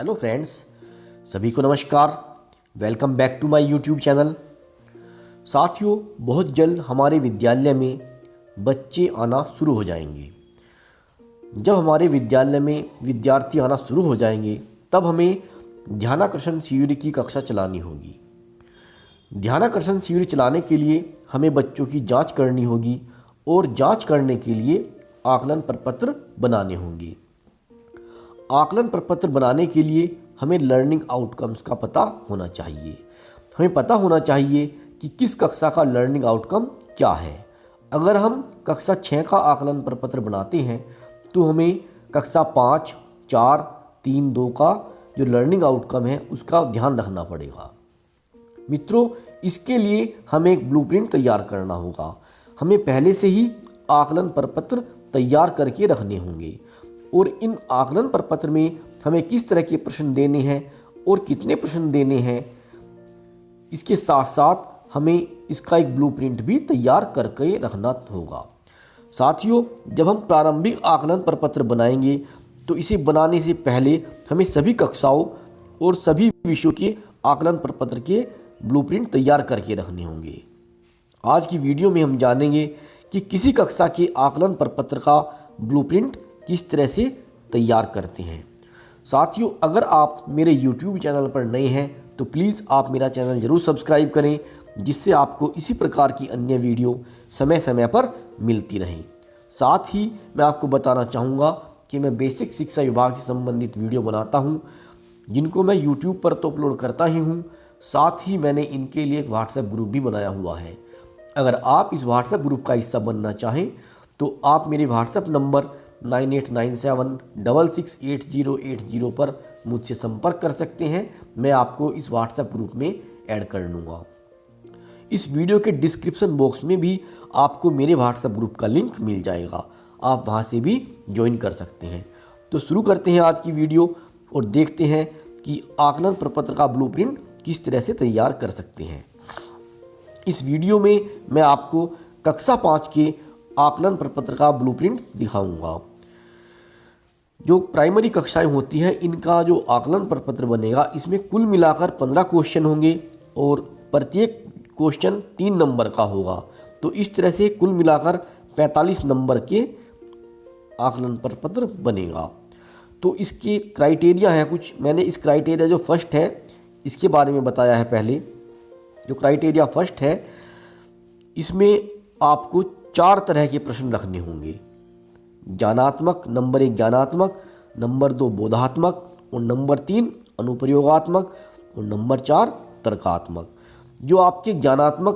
Hello friends, सभी को नमस्कार। Welcome back to my YouTube channel. साथियों, बहुत जल्द हमारे विद्यालय में बच्चे आना शुरू हो जाएंगे। जब हमारे विद्यालय में विद्यार्थी आना शुरू हो जाएंगे तब हमें ध्यानाकर्षण शिविर की कक्षा चलानी होगी। ध्यानाकर्षण शिविर चलाने के लिए हमें बच्चों की जांच करनी होगी और जांच करने के लिए आकलन प्रपत्र बनाने होंगे। आकलन प्रपत्र बनाने के लिए हमें लर्निंग आउटकम्स का पता होना चाहिए। हमें पता होना चाहिए कि किस कक्षा का लर्निंग आउटकम क्या है। अगर हम कक्षा 6 का आकलन प्रपत्र बनाते हैं तो हमें कक्षा 5, 4, 3, 2 का जो लर्निंग आउटकम है उसका ध्यान रखना पड़ेगा। मित्रों, इसके लिए हमें एक ब्लूप्रिंट तैयार करना होगा। हमें पहले से ही आकलन प्रपत्र तैयार करके रखने होंगे और इन आकलन प्रपत्र में हमें किस तरह के प्रश्न देने हैं और कितने प्रश्न देने हैं, इसके साथ साथ हमें इसका एक ब्लूप्रिंट भी तैयार करके रखना होगा। साथियों, जब हम प्रारंभिक आकलन प्रपत्र बनाएंगे तो इसे बनाने से पहले हमें सभी कक्षाओं और सभी विषयों के आकलन प्रपत्र के ब्लूप्रिंट तैयार करके रखने होंगे। आज की वीडियो में हम जानेंगे कि किसी कक्षा के आकलन प्रपत्र का ब्लूप्रिंट किस तरह से तैयार करते हैं। साथियों, अगर आप मेरे YouTube चैनल पर नए हैं तो प्लीज़ आप मेरा चैनल ज़रूर सब्सक्राइब करें, जिससे आपको इसी प्रकार की अन्य वीडियो समय समय पर मिलती रहें। साथ ही मैं आपको बताना चाहूँगा कि मैं बेसिक शिक्षा विभाग से संबंधित वीडियो बनाता हूँ, जिनको मैं YouTube पर तो अपलोड करता ही हूँ, साथ ही मैंने इनके लिए एक व्हाट्सएप ग्रुप भी बनाया हुआ है। अगर आप इस व्हाट्सएप ग्रुप का हिस्सा बनना चाहें तो आप मेरे व्हाट्सएप नंबर 9897668080 पर मुझसे संपर्क कर सकते हैं। मैं आपको इस व्हाट्सएप ग्रुप में ऐड कर लूँगा। इस वीडियो के डिस्क्रिप्शन बॉक्स में भी आपको मेरे व्हाट्सएप ग्रुप का लिंक मिल जाएगा, आप वहाँ से भी ज्वाइन कर सकते हैं। तो शुरू करते हैं आज की वीडियो और देखते हैं कि आकलन प्रपत्र का ब्लूप्रिंट किस तरह से तैयार कर सकते हैं। इस वीडियो में मैं आपको कक्षा 5 के आकलन प्रपत्र का ब्लूप्रिंट दिखाऊंगा। जो प्राइमरी कक्षाएं होती हैं, इनका जो आकलन प्रपत्र बनेगा, इसमें कुल मिलाकर 15 क्वेश्चन होंगे और प्रत्येक क्वेश्चन 3 नंबर का होगा। तो इस तरह से कुल मिलाकर 45 नंबर के आकलन प्रपत्र बनेगा। तो इसके क्राइटेरिया हैं कुछ। मैंने इस क्राइटेरिया जो फर्स्ट है इसके बारे में बताया है पहले। जो क्राइटेरिया फर्स्ट है, इसमें आपको 4 तरह के प्रश्न रखने होंगे। ज्ञानात्मक, नंबर 1 ज्ञानात्मक, नंबर 2 बोधात्मक और नंबर 3 अनुप्रयोगात्मक और नंबर 4 तर्कात्मक। जो आपके ज्ञानात्मक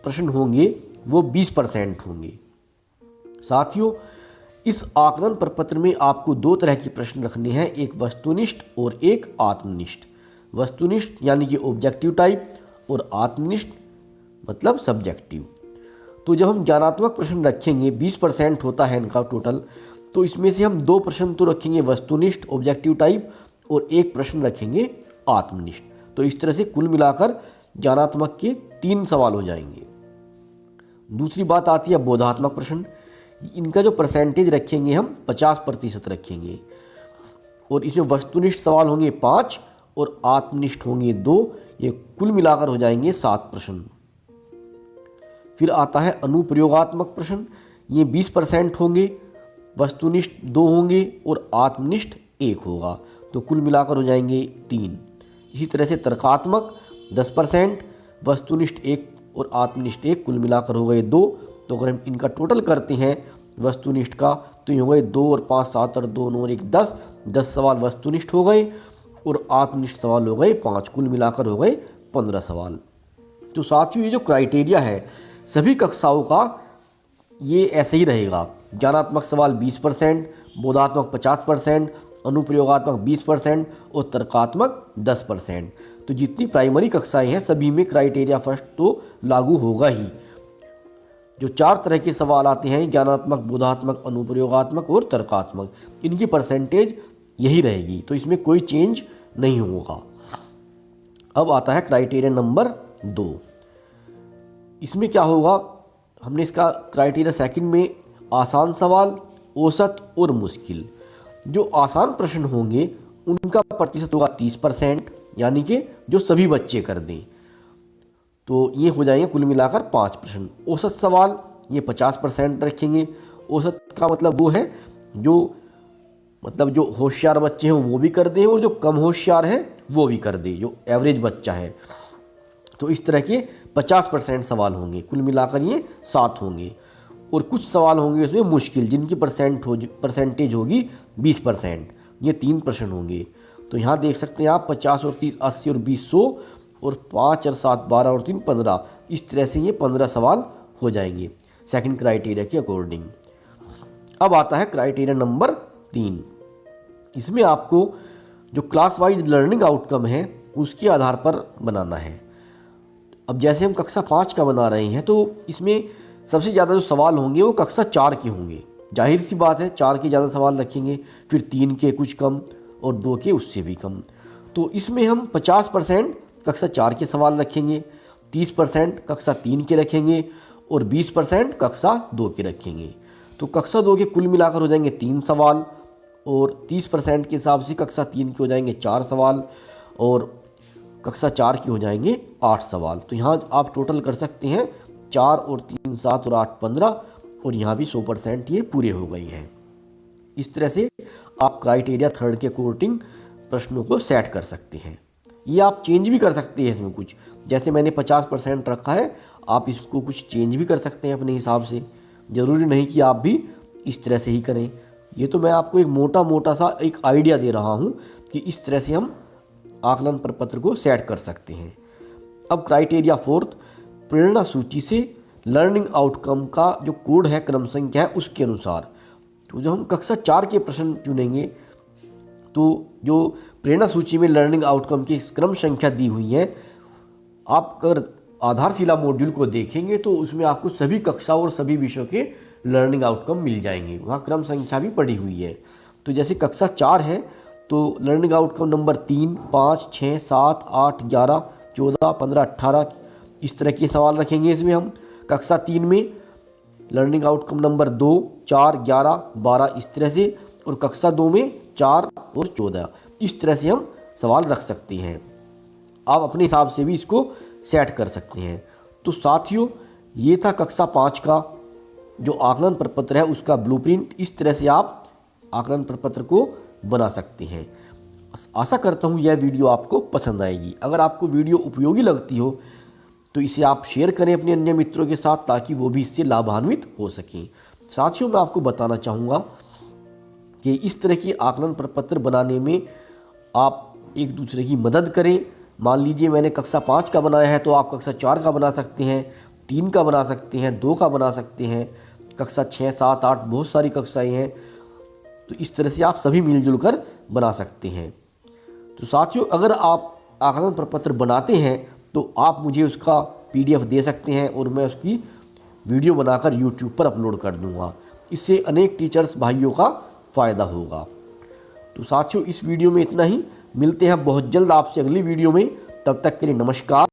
प्रश्न होंगे वो 20% होंगे। साथियों, इस आकलन प्रपत्र में आपको 2 तरह के प्रश्न रखने हैं, एक वस्तुनिष्ठ और एक आत्मनिष्ठ। वस्तुनिष्ठ यानी कि ऑब्जेक्टिव टाइप और आत्मनिष्ठ मतलब सब्जेक्टिव। तो जब हम ज्ञानात्मक प्रश्न रखेंगे, 20% होता है इनका टोटल, तो इसमें से हम 2 प्रश्न तो रखेंगे वस्तुनिष्ठ ऑब्जेक्टिव टाइप और 1 प्रश्न रखेंगे आत्मनिष्ठ। तो इस तरह से कुल मिलाकर ज्ञानात्मक के 3 सवाल हो जाएंगे। दूसरी बात आती है बोधात्मक प्रश्न। इनका जो परसेंटेज रखेंगे हम 50% रखेंगे और इसमें वस्तुनिष्ठ सवाल होंगे 5 और आत्मनिष्ठ होंगे 2। ये कुल मिलाकर हो जाएंगे 7 प्रश्न। फिर आता है अनुप्रयोगात्मक प्रश्न। ये 20% होंगे, वस्तुनिष्ठ 2 होंगे और आत्मनिष्ठ 1 होगा। तो कुल मिलाकर हो जाएंगे 3। इसी तरह से तर्कात्मक 10%, वस्तुनिष्ठ 1 और आत्मनिष्ठ 1, कुल मिलाकर हो गए 2। तो अगर हम इनका टोटल करते हैं वस्तुनिष्ठ का तो ये हो गए 2 और 5 7 और 2 9 और 1 10। 10 सवाल वस्तुनिष्ठ हो गए और आत्मनिष्ठ सवाल हो गए 5, कुल मिलाकर हो गए 15 सवाल। तो साथियों, ये जो क्राइटेरिया है सभी कक्षाओं का ये ऐसे ही रहेगा। ज्ञानात्मक सवाल 20%, बोधात्मक 50%, अनुप्रयोगात्मक 20% और तर्कात्मक 10%। तो जितनी प्राइमरी कक्षाएं हैं सभी में क्राइटेरिया फर्स्ट तो लागू होगा ही। जो 4 तरह के सवाल आते हैं, ज्ञानात्मक, बोधात्मक, अनुप्रयोगात्मक और तर्कात्मक, इनकी परसेंटेज यही रहेगी। तो इसमें कोई चेंज नहीं होगा। अब आता है क्राइटेरिया नंबर 2। इसमें क्या होगा, हमने इसका क्राइटेरिया सेकंड में आसान सवाल, औसत और मुश्किल। जो आसान प्रश्न होंगे उनका प्रतिशत होगा 30%, यानी कि जो सभी बच्चे कर दें। तो ये हो जाएंगे कुल मिलाकर 5 प्रश्न। औसत सवाल ये 50% रखेंगे। औसत का मतलब वो है जो होशियार बच्चे हैं वो भी कर दें और जो कम होशियार हैं वो भी कर दें, जो एवरेज बच्चा है। तो इस तरह के 50% सवाल होंगे, कुल मिलाकर ये 7 होंगे। और कुछ सवाल होंगे उसमें मुश्किल, जिनकी परसेंटेज होगी 20%, ये 3 प्रश्न होंगे। तो यहाँ देख सकते हैं आप 50 और 30 80 और 20 100 और 5 और 7 12 और 3 15, इस तरह से ये 15 सवाल हो जाएंगे सेकंड क्राइटेरिया के अकॉर्डिंग। अब आता है क्राइटेरिया नंबर 3। इसमें आपको जो क्लास वाइज लर्निंग आउटकम है उसके आधार पर बनाना है। अब जैसे हम कक्षा 5 का बना रहे हैं तो इसमें सबसे ज़्यादा जो सवाल होंगे वो कक्षा 4 के होंगे। जाहिर सी बात है 4 के ज़्यादा सवाल रखेंगे, फिर 3 के कुछ कम और 2 के उससे भी कम। तो इसमें हम 50% कक्षा 4 के सवाल रखेंगे, 30% कक्षा 3 के रखेंगे और 20% कक्षा 2 के रखेंगे। तो कक्षा 2 के कुल मिलाकर हो जाएंगे 3 सवाल और 30% के हिसाब से कक्षा 3 के हो जाएंगे 4 सवाल और कक्षा 4 के हो जाएंगे 8 सवाल। तो यहाँ आप टोटल कर सकते हैं 4 और 3 7 और 8 15 और यहाँ भी 100% ये पूरे हो गए हैं। इस तरह से आप क्राइटेरिया थर्ड के अकॉर्डिंग प्रश्नों को सेट कर सकते हैं। ये आप चेंज भी कर सकते हैं इसमें कुछ, जैसे मैंने 50% रखा है, आप इसको कुछ चेंज भी कर सकते हैं अपने हिसाब से। ज़रूरी नहीं कि आप भी इस तरह से ही करें। ये तो मैं आपको एक मोटा सा एक आइडिया दे रहा हूँ कि इस तरह से हम आकलन प्रपत्र को सेट कर सकते हैं। अब क्राइटेरिया फोर्थ, प्रेरणा सूची से लर्निंग आउटकम का जो कोड है, क्रम संख्या है, उसके अनुसार। तो जब हम कक्षा 4 के प्रश्न चुनेंगे तो जो प्रेरणा सूची में लर्निंग आउटकम की क्रम संख्या दी हुई है, आप अगर आधारशिला मॉड्यूल को देखेंगे तो उसमें आपको सभी कक्षा और सभी विषयों के लर्निंग आउटकम मिल जाएंगे, वहाँ क्रम संख्या भी पड़ी हुई है। तो जैसे कक्षा 4 है तो लर्निंग आउटकम नंबर 3 5 6 7 8 11 14 15 18 इस तरह के सवाल रखेंगे इसमें हम। कक्षा 3 में लर्निंग आउटकम नंबर 2 4 11 12 इस तरह से, और कक्षा 2 में 4 और 14 इस तरह से हम सवाल रख सकते हैं। आप अपने हिसाब से भी इसको सेट कर सकते हैं। तो साथियों, ये था कक्षा 5 का जो आकलन प्रपत्र है उसका ब्लूप्रिंट। इस तरह से आप आकलन प्रपत्र को बना सकते हैं। आशा करता हूँ यह वीडियो आपको पसंद आएगी। अगर आपको वीडियो उपयोगी लगती हो तो इसे आप शेयर करें अपने अन्य मित्रों के साथ, ताकि वो भी इससे लाभान्वित हो सकें। साथियों, मैं आपको बताना चाहूँगा कि इस तरह की आकलन प्रपत्र बनाने में आप एक दूसरे की मदद करें। मान लीजिए मैंने कक्षा 5 का बनाया है तो आप कक्षा 4 का बना सकते हैं, 3 का बना सकते हैं, 2 का बना सकते हैं, कक्षा 6 7 8 बहुत सारी कक्षाएँ हैं। तो इस तरह से आप सभी मिलजुल कर बना सकते हैं। तो साथियों, अगर आप आकलन प्रपत्र बनाते हैं तो आप मुझे उसका PDF दे सकते हैं और मैं उसकी वीडियो बनाकर YouTube पर अपलोड कर दूंगा। इससे अनेक टीचर्स भाइयों का फ़ायदा होगा। तो साथियों, इस वीडियो में इतना ही। मिलते हैं बहुत जल्द आपसे अगली वीडियो में। तब तक के लिए नमस्कार।